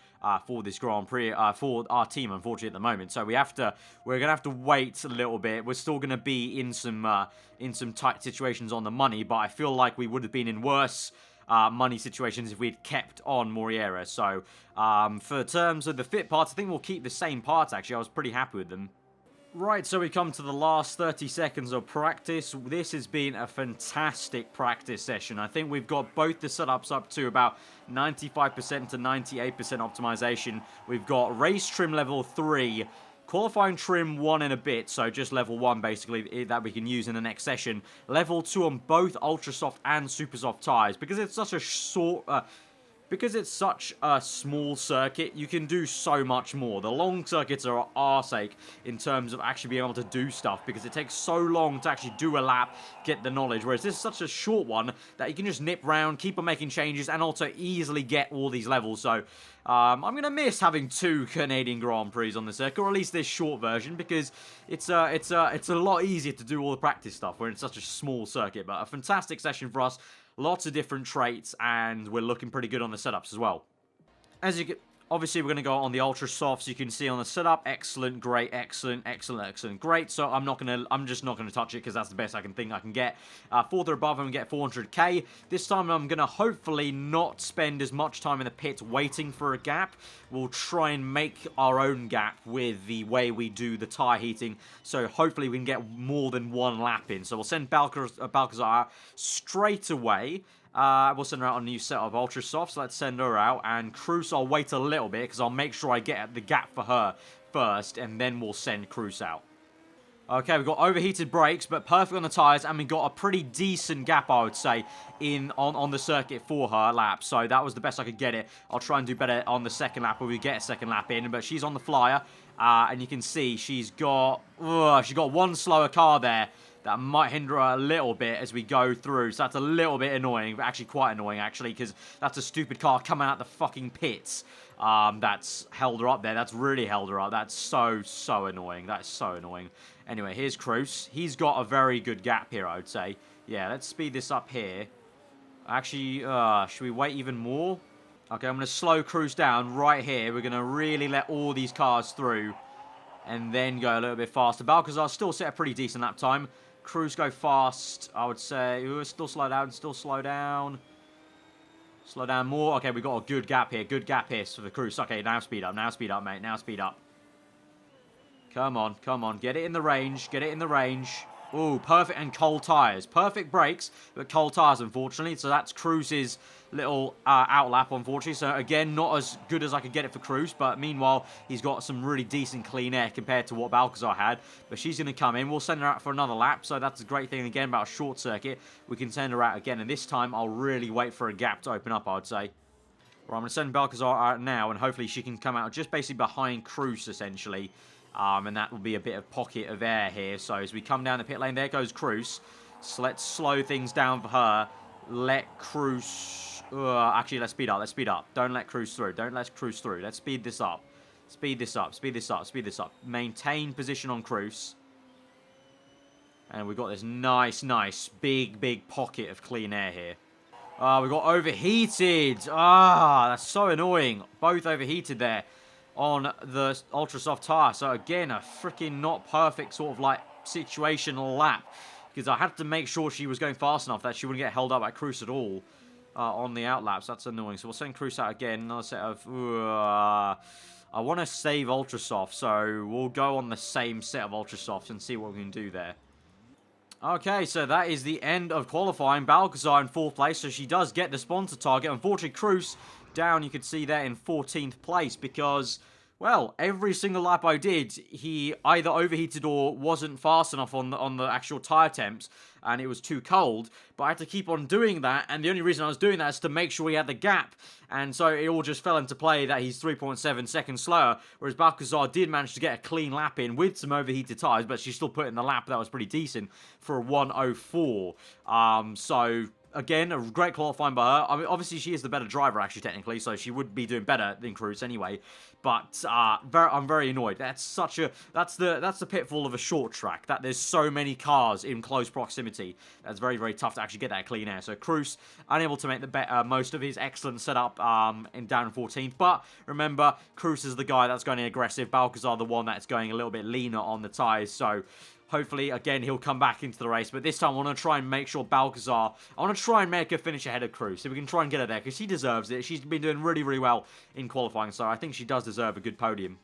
for this Grand Prix, for our team, unfortunately, at the moment. So we're going to have to wait a little bit. We're still going to be in some tight situations on the money, but I feel like we would have been in worse money situations if we'd kept on Moreira. So for terms of the fit parts, I think we'll keep the same parts, actually. I was pretty happy with them. Right, so we come to the last 30 seconds of practice. This has been a fantastic practice session. I think we've got both the setups up to about 95% to 98% optimization. We've got race trim level 3, qualifying trim 1 and a bit, so just level 1 basically that we can use in the next session. Level 2 on both ultra soft and super soft tires. Because it's such a because it's such a small circuit, you can do so much more. The long circuits are arseache in terms of actually being able to do stuff, because it takes so long to actually do a lap, get the knowledge, whereas this is such a short one that you can just nip round, keep on making changes, and also easily get all these levels. So I'm going to miss having 2 Canadian Grand Prix on the circuit, or at least this short version, because it's a lot easier to do all the practice stuff when it's such a small circuit. But a fantastic session for us. Lots of different traits, and we're looking pretty good on the setups as well. As you can, obviously, we're going to go on the ultra softs. You can see on the setup, excellent, great, excellent, excellent, excellent, great. So I'm just not gonna touch it because that's the best I can get. 4th or above, I'm gonna get 400k. This time, I'm gonna hopefully not spend as much time in the pit waiting for a gap. We'll try and make our own gap with the way we do the tire heating. So hopefully we can get more than 1 lap in. So we'll send Balcazar out straight away. We'll send her out on a new set of ultra softs. Let's send her out. And Cruz, I'll wait a little bit because I'll make sure I get the gap for her first, and then we'll send Cruz out. Okay, we've got overheated brakes, but perfect on the tyres, and we got a pretty decent gap, I would say, on the circuit for her lap. So that was the best I could get it. I'll try and do better on the second lap, where we get a second lap in, but she's on the flyer, and you can see she's got one slower car there. That might hinder her a little bit as we go through. So that's a little bit annoying, but actually quite annoying, actually, because that's a stupid car coming out the fucking pits. That's held her up there. That's really held her up. That's so annoying. That's so annoying. Anyway, here's Cruz. He's got a very good gap here, I would say. Yeah, let's speed this up here. Actually, should we wait even more? Okay, I'm going to slow Cruz down right here. We're going to really let all these cars through and then go a little bit faster. Balcazar still set a pretty decent lap time. Cruz go fast, I would say. Ooh, still slow down, still slow down. Slow down more. Okay, we got a good gap here. Good gap here for the Cruz. Okay, now speed up. Now speed up, mate. Now speed up. Come on, come on. Get it in the range. Get it in the range. Ooh, perfect and cold tyres. Perfect brakes, but cold tyres, unfortunately. So that's Cruz's little outlap, unfortunately. So, again, not as good as I could get it for Cruz. But, meanwhile, he's got some really decent clean air compared to what Balcazar had. But she's going to come in. We'll send her out for another lap. So, that's a great thing, again, about a short circuit. We can send her out again. And this time, I'll really wait for a gap to open up, I would say. Right, I'm going to send Balcazar out now. And hopefully, she can come out just basically behind Cruz, essentially. And that will be a bit of pocket of air here. So as we come down the pit lane, there goes Cruz. So let's slow things down for her. Let Cruz... actually, let's speed up. Let's speed up. Don't let Cruz through. Don't let Cruz through. Let's speed this up. Speed this up. Speed this up. Speed this up. Maintain position on Cruz. And we've got this nice, big pocket of clean air here. We got overheated. That's so annoying. Both overheated there on the ultra soft tire. So again, a freaking not perfect sort of like situational lap, because I had to make sure she was going fast enough that she wouldn't get held up by Cruz at all on the outlaps. That's annoying. So we'll send Cruz out again. Another set of I want to save ultra soft, so we'll go on the same set of ultra softs and see what we can do there. Okay, so that is the end of qualifying. Balcazar in 4th place, so she does get the sponsor target. Unfortunately, Cruz down, you could see there in 14th place because, well, every single lap I did, he either overheated or wasn't fast enough on the actual tyre temps, and it was too cold. But I had to keep on doing that, and the only reason I was doing that is to make sure he had the gap. And so it all just fell into play that he's 3.7 seconds slower, whereas Balcazar did manage to get a clean lap in with some overheated tyres, but she still put in the lap that was pretty decent for a 1:04. So again, a great qualifying by her. I mean, obviously, she is the better driver, actually, technically, so she would be doing better than Cruz anyway. But I'm very annoyed. That's the pitfall of a short track, that there's so many cars in close proximity. That's very, very tough to actually get that clean air. So Cruz unable to make the most of his excellent setup down in 14th. But remember, Cruz is the guy that's going aggressive. Balcazar the one that's going a little bit leaner on the tyres. So hopefully, again, he'll come back into the race. But this time, I want to try and make sure Balcazar... I want to try and make her finish ahead of Cruz, so we can try and get her there, because she deserves it. She's been doing really, really well in qualifying, so I think she does deserve a good podium.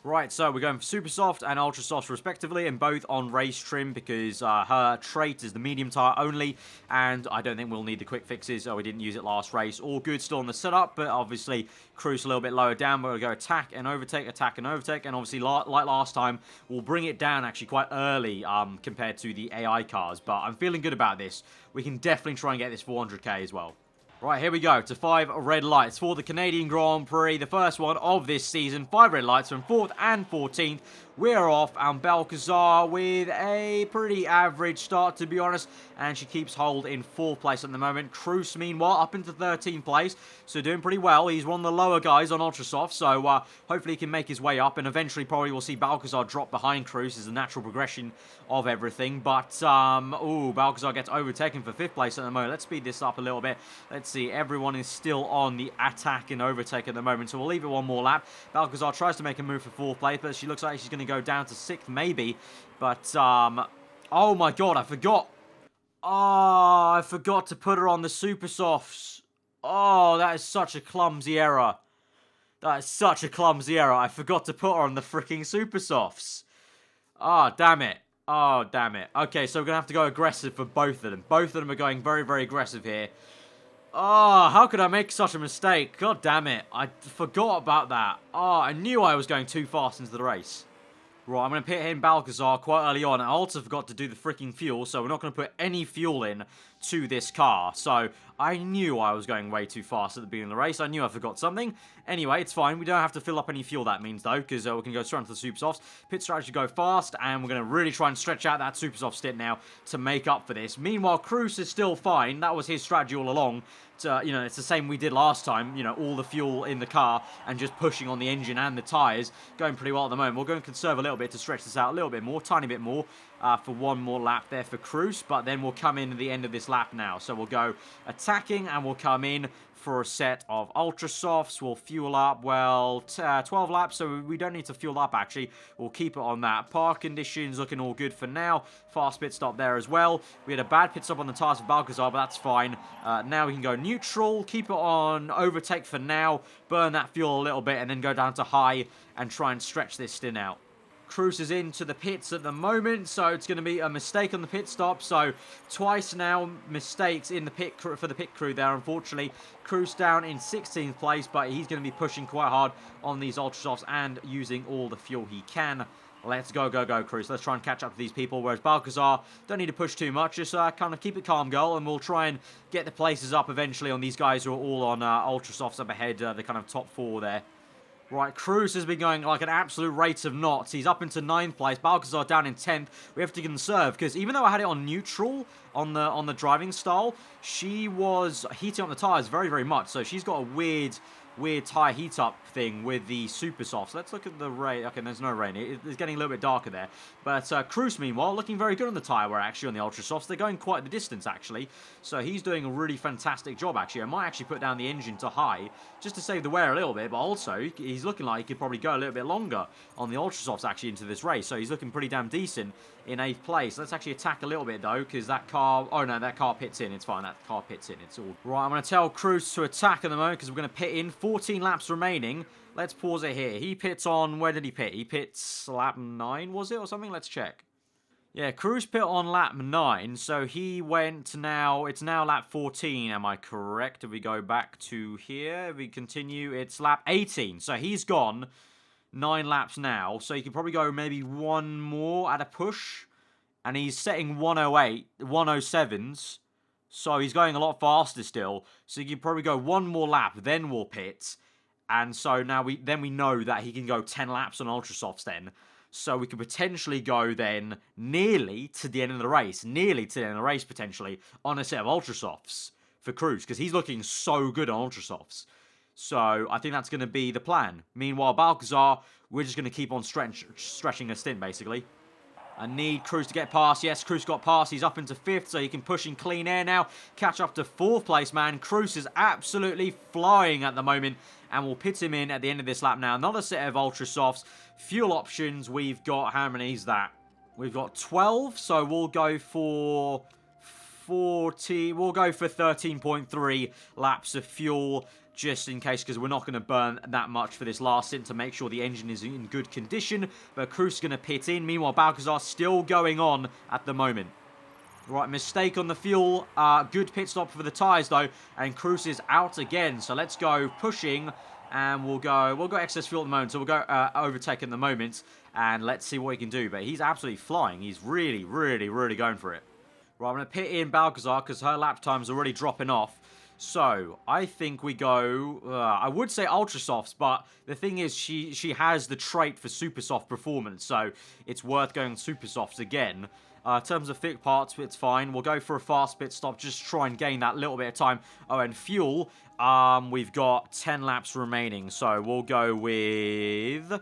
Right, so we're going for Super Soft and Ultra Soft respectively, and both on race trim, because her trait is the medium tyre only, and I don't think we'll need the quick fixes. We didn't use it last race. All good still on the setup, but obviously Cruz a little bit lower down. We're going to go attack and overtake, and obviously like last time, we'll bring it down actually quite early compared to the AI cars, but I'm feeling good about this. We can definitely try and get this 400k as well. Right, here we go to 5 red lights for the Canadian Grand Prix, the first one of this season. 5 red lights from 4th and 14th. We're off, and Balcazar with a pretty average start, to be honest, and she keeps hold in 4th place at the moment. Cruz, meanwhile, up into 13th place, so doing pretty well. He's one of the lower guys on Ultra Soft, so hopefully he can make his way up, and eventually probably we'll see Balcazar drop behind Cruz as a natural progression of everything. But, Balcazar gets overtaken for 5th place at the moment. Let's speed this up a little bit. Let's see, everyone is still on the attack and overtake at the moment, so we'll leave it one more lap. Balcazar tries to make a move for 4th place, but she looks like she's going to go down to 6th maybe. But, oh my god, I forgot. Oh, I forgot to put her on the Super Softs. Oh, that is such a clumsy error. That is such a clumsy error. I forgot to put her on the freaking Super Softs. Oh, damn it. Oh, damn it. Okay, so we're going to have to go aggressive for both of them. Both of them are going very, very aggressive here. Oh, how could I make such a mistake? God damn it. I forgot about that. Oh, I knew I was going too fast into the race. Right, I'm going to pit in Balcazar quite early on. I also forgot to do the freaking fuel, so we're not going to put any fuel in to this car. So I knew I was going way too fast at the beginning of the race. I knew I forgot something. Anyway, it's fine. We don't have to fill up any fuel, that means, though, because we can go straight into the super softs. Pit strategy go fast, and we're going to really try and stretch out that super soft stint now to make up for this. Meanwhile, Cruz is still fine. That was his strategy all along. It's the same we did last time, all the fuel in the car and just pushing on the engine and the tyres, going pretty well at the moment. We're going to conserve a little bit to stretch this out a little bit more, tiny bit more, for one more lap there for Cruz, but then we'll come in at the end of this lap now. So we'll go attacking and we'll come in for a set of ultra softs. We'll fuel up, 12 laps, so we don't need to fuel up actually. We'll keep it on that. Park conditions looking all good for now. Fast pit stop there as well. We had a bad pit stop on the tyres for Balcazar, but that's fine. Now we can go neutral, keep it on overtake for now, burn that fuel a little bit, and then go down to high and try and stretch this stint out. Cruz is into the pits at the moment, so it's going to be a mistake on the pit stop. So twice now mistakes in the pit crew, for the pit crew there, unfortunately. Cruz down in 16th place, but he's going to be pushing quite hard on these ultra softs and using all the fuel he can. Let's go, go, go, Cruz. Let's try and catch up to these people. Whereas Balcazar, don't need to push too much. Just kind of keep it calm, girl. And we'll try and get the places up eventually on these guys who are all on ultra softs up ahead. The kind of top four there. Right, Cruz has been going like an absolute rate of knots. He's up into 9th place. Balcazar down in 10th. We have to conserve because even though I had it on neutral on the driving style, she was heating up the tyres very, very much. So she's got a weird tyre heat up thing with the super softs. Let's look at the rain. Okay, there's no rain. It's getting a little bit darker there. But Cruz, meanwhile, looking very good on the tyre wear, actually, on the ultra softs. They're going quite the distance, actually. So he's doing a really fantastic job, actually. I might actually put down the engine to high just to save the wear a little bit. But also, he's looking like he could probably go a little bit longer on the ultra softs, actually, into this race. So he's looking pretty damn decent in 8th place. Let's actually attack a little bit, though, because that car... Oh, no, that car pits in. It's fine. That car pits in. It's all... Right, I'm going to tell Cruz to attack at the moment because we're going to pit in. 14 laps remaining. Let's pause it here. He pits on... Where did he pit? He pits lap 9, was it, or something? Let's check. Yeah, Cruz pit on lap 9, so he went now... It's now lap 14, am I correct? If we go back to here, if we continue, it's lap 18. So he's gone 9 laps now, so he can probably go maybe one more at a push. And he's setting 108, 107s. So he's going a lot faster still. So he can probably go one more lap, then we'll pit. And so now we know that he can go 10 laps on ultra softs then. So we could potentially go then nearly to the end of the race. Nearly to the end of the race, potentially, on a set of ultra softs for Cruz. Because he's looking so good on ultra softs. So I think that's going to be the plan. Meanwhile, Balcazar, we're just going to keep on stretching a stint, basically. I need Cruz to get past. Yes, Cruz got past. He's up into 5th, so he can push in clean air now. Catch up to 4th place, man. Cruz is absolutely flying at the moment. And we'll pit him in at the end of this lap now. Another set of ultra softs. Fuel options, we've got... How many is that? We've got 12, so we'll go for 40... We'll go for 13.3 laps of fuel, just in case, because we're not going to burn that much for this last stint to make sure the engine is in good condition. But Cruz is going to pit in. Meanwhile, Balcazar still going on at the moment. Right, mistake on the fuel. Good pit stop for the tyres, though. And Cruz is out again. So let's go pushing. And we'll go excess fuel at the moment. So we'll go overtake at the moment. And let's see what he can do. But he's absolutely flying. He's really, really, really going for it. Right, I'm going to pit in Balcazar because her lap time's already dropping off. So, I think we go... I would say ultra softs, but the thing is, she has the trait for super soft performance. So, it's worth going super softs again. In terms of thick parts, it's fine. We'll go for a fast pit stop, just try and gain that little bit of time. Oh, and fuel, we've got 10 laps remaining. So, we'll go with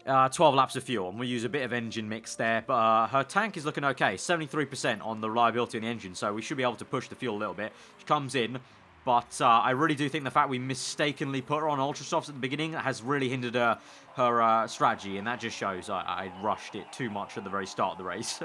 12 laps of fuel. And we'll use a bit of engine mix there. But her tank is looking okay. 73% on the reliability of the engine. So, we should be able to push the fuel a little bit. She comes in. But I really do think the fact we mistakenly put her on ultra softs at the beginning has really hindered her strategy. And that just shows I rushed it too much at the very start of the race.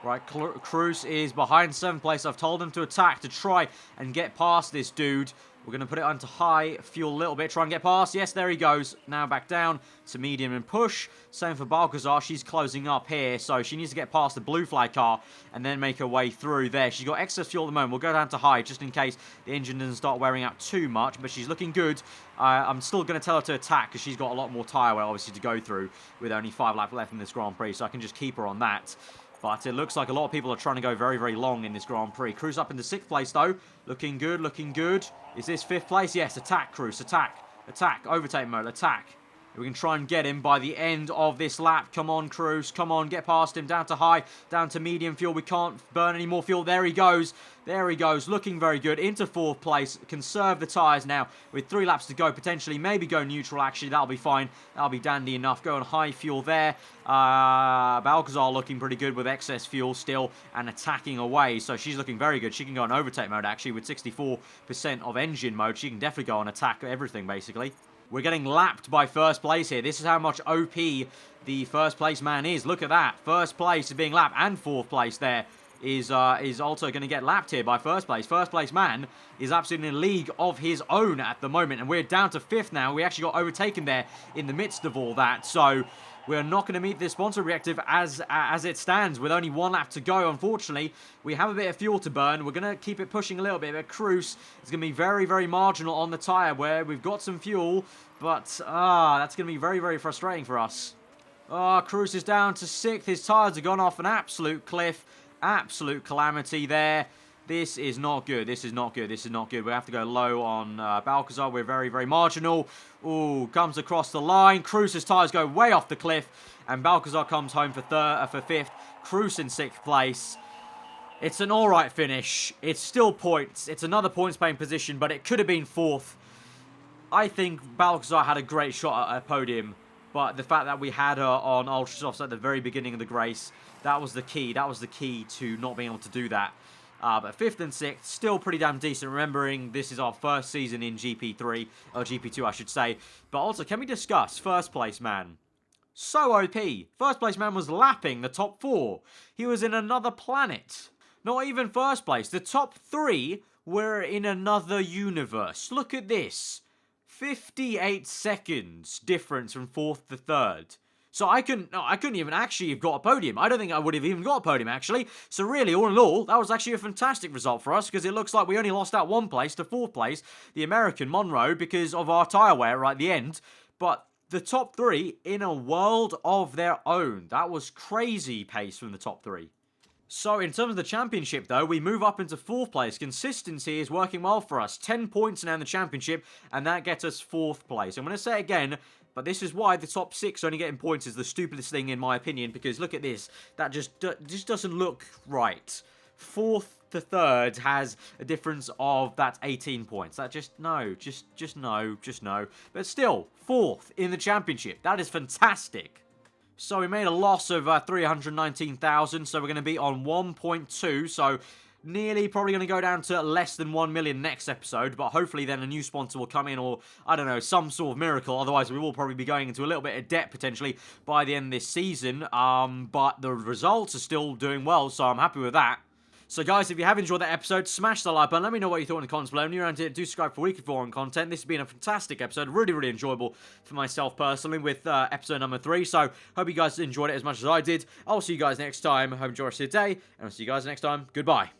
Right, Cruz is behind 7th place. I've told him to attack, to try and get past this dude. We're going to put it onto high, fuel a little bit, try and get past. Yes, there he goes. Now back down to medium and push. Same for Balcazar. She's closing up here, so she needs to get past the blue flag car and then make her way through there. She's got excess fuel at the moment. We'll go down to high just in case the engine doesn't start wearing out too much, but she's looking good. I'm still going to tell her to attack because she's got a lot more tyre wear, obviously, to go through with only 5 laps left in this Grand Prix, so I can just keep her on that. But it looks like a lot of people are trying to go very, very long in this Grand Prix. Cruz up into 6th place, though. Looking good, looking good. Is this 5th place? Yes, attack, Cruz, attack. Attack, overtake mode, attack. We can try and get him by the end of this lap. Come on, Cruz. Come on, get past him. Down to high, down to medium fuel. We can't burn any more fuel. There he goes. There he goes. Looking very good. Into 4th place. Conserve the tyres now with 3 laps to go. Potentially, maybe go neutral, actually. That'll be fine. That'll be dandy enough. Go on high fuel there. Balcazar looking pretty good with excess fuel still and attacking away. So she's looking very good. She can go on overtake mode, actually, with 64% of engine mode. She can definitely go on attack everything, basically. We're getting lapped by 1st place here. This is how much OP the 1st place man is. Look at that. 1st place is being lapped, and 4th place there is also going to get lapped here by 1st place. 1st place man is absolutely in a league of his own at the moment, and we're down to 5th now. We actually got overtaken there in the midst of all that, so we're not going to meet this sponsor objective as it stands with only 1 lap to go, unfortunately. We have a bit of fuel to burn. We're going to keep it pushing a little bit, but Cruz is going to be very, very marginal on the tyre where we've got some fuel, but that's going to be very, very frustrating for us. Cruz is down to 6th. His tyres have gone off an absolute cliff. Absolute calamity there. This is not good. This is not good. This is not good. We have to go low on Balcazar. We're very, very marginal. Ooh, comes across the line. Cruz's tyres go way off the cliff. And Balcazar comes home for 5th. Cruz in 6th place. It's an alright finish. It's still points. It's another points-paying position, but it could have been 4th. I think Balcazar had a great shot at a podium. But the fact that we had her on ultra softs at the very beginning of the race, that was the key. That was the key to not being able to do that. But 5th and 6th, still pretty damn decent, remembering this is our first season in GP3, or GP2 I should say. But also, can we discuss 1st place man? So OP. 1st place man was lapping the top 4. He was in another planet. Not even 1st place. The top 3 were in another universe. Look at this. 58 seconds difference from 4th to 3rd. So I couldn't even actually have got a podium. I don't think I would have even got a podium, actually. So really, all in all, that was actually a fantastic result for us, because it looks like we only lost out 1 place to 4th place, the American Monroe, because of our tyre wear right at the end. But the top 3 in a world of their own. That was crazy pace from the top 3. So, in terms of the championship, though, we move up into 4th place. Consistency is working well for us. 10 points now in the championship, and that gets us 4th place. I'm going to say it again, but this is why the top 6 only getting points is the stupidest thing, in my opinion, because look at this. That just doesn't look right. 4th to 3rd has a difference of that 18 points. That just no. But still, 4th in the championship. That is fantastic. So we made a loss of 319,000, so we're going to be on 1.2, so nearly probably going to go down to less than 1 million next episode, but hopefully then a new sponsor will come in, or, I don't know, some sort of miracle. Otherwise, we will probably be going into a little bit of debt, potentially, by the end of this season, but the results are still doing well, so I'm happy with that. So guys, if you have enjoyed that episode, smash the like button. Let me know what you thought in the comments below. And you're around here, do subscribe for weekly forum content. This has been a fantastic episode. Really, really enjoyable for myself personally with episode number 3. So hope you guys enjoyed it as much as I did. I'll see you guys next time. Hope you enjoy the rest of your day. And I'll see you guys next time. Goodbye.